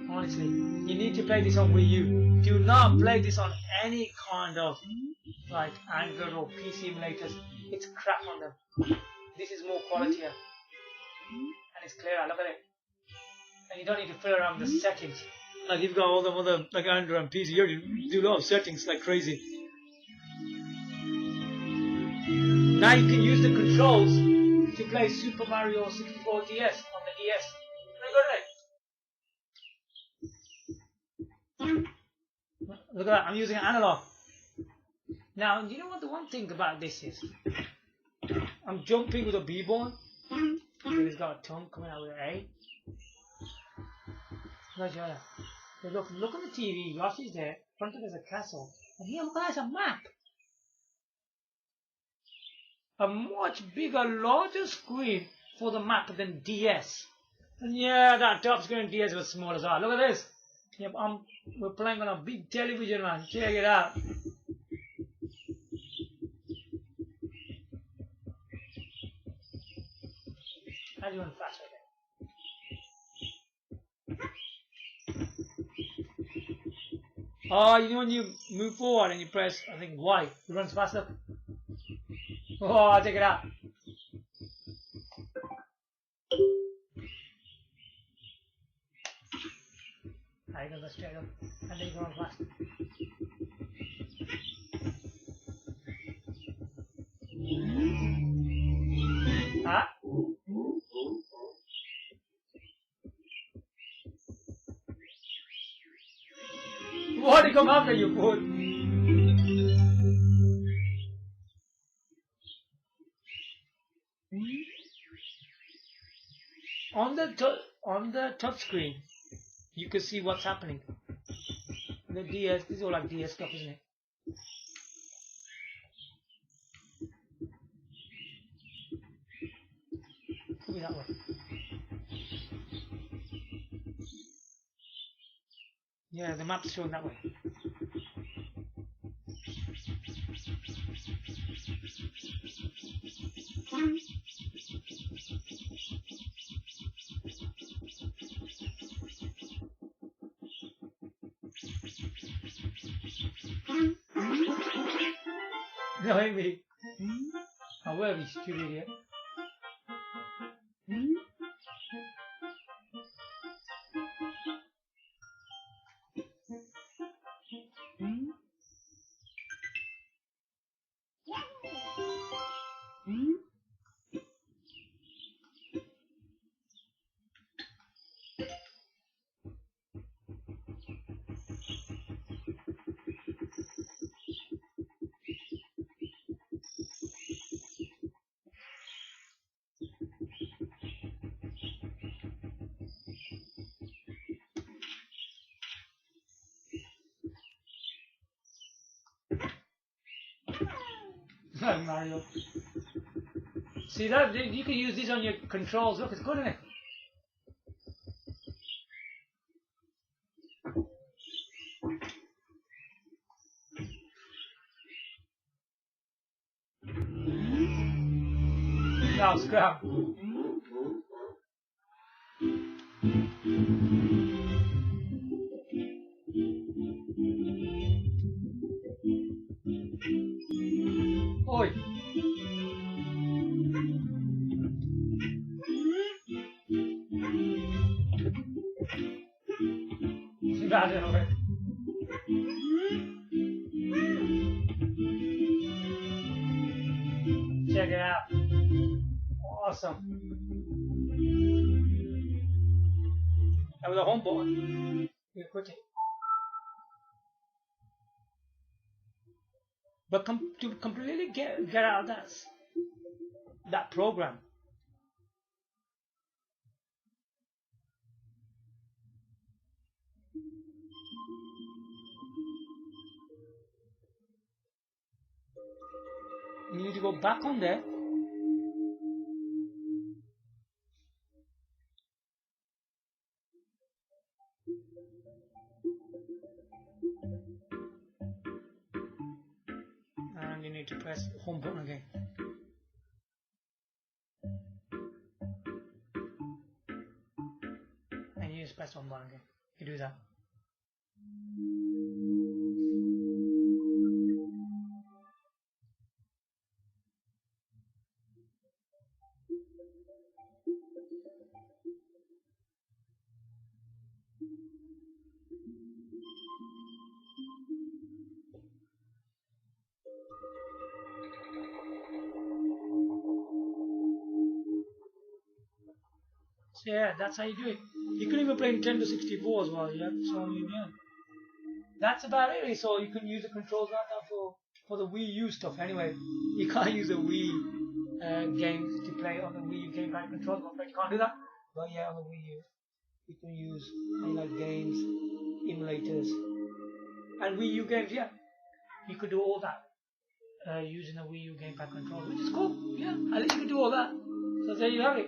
Honestly, you need to play this on Wii U. Do not play this on any kind of like Android or PC emulators. It's crap on them. This is more quality here. And it's clearer, look at it. And you don't need to fiddle around with the settings. Like you've got all the other like Android and PC, you have to do a lot of settings like crazy. Now you can use the controls to play Super Mario 64 DS on the DS. Look at that, I'm using an analog. Now, you know what the one thing about this is? I'm jumping with a B-ball. It's got a tongue coming out with an A. Look on the TV, Yoshi's there, in front of there's a castle. And here, look, there's a map. A much bigger, larger screen for the map than DS. And yeah, that top screen DS was small as well. Look at this. Yep, we're playing on a big television, man. Check it out. How's you run fast right there? Oh, you know when you move forward and you press, I think, Y, it runs faster. Oh, check it out. I go straight up and then you go on fast. Ah? What did come after you, fool? On the touch screen, you can see what's happening. The DS, this is all like DS stuff, isn't it? Could be that way. Yeah, the map's showing that way. No, Amy. Oh, where are we, stupid idiot? Mario. See that? You can use these on your controls. Look, it's good, isn't it? Now, scrap. Oi. Bad in a way. Check it out. Awesome. That was a home button. Yeah, quickly. But to completely get out of that program, you need to go back on there. And you need to press the home button again. And you just press home button again. You do that. So yeah, that's how you do it. You can even play Nintendo 64 as well, yeah, so yeah. That's about it really. So you can use the controls like that for the Wii U stuff anyway. You can't use a Wii game to play on the Wii U Gamepad controller, but you can't do that. But yeah, on the Wii U, you can use like games, emulators, and Wii U games, yeah. You could do all that using the Wii U Gamepad controller, which is cool, yeah. At least you can do all that. So there you have it.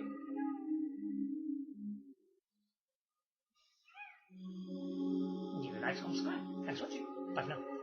Give a like, subscribe. Thanks for watching. Bye for now.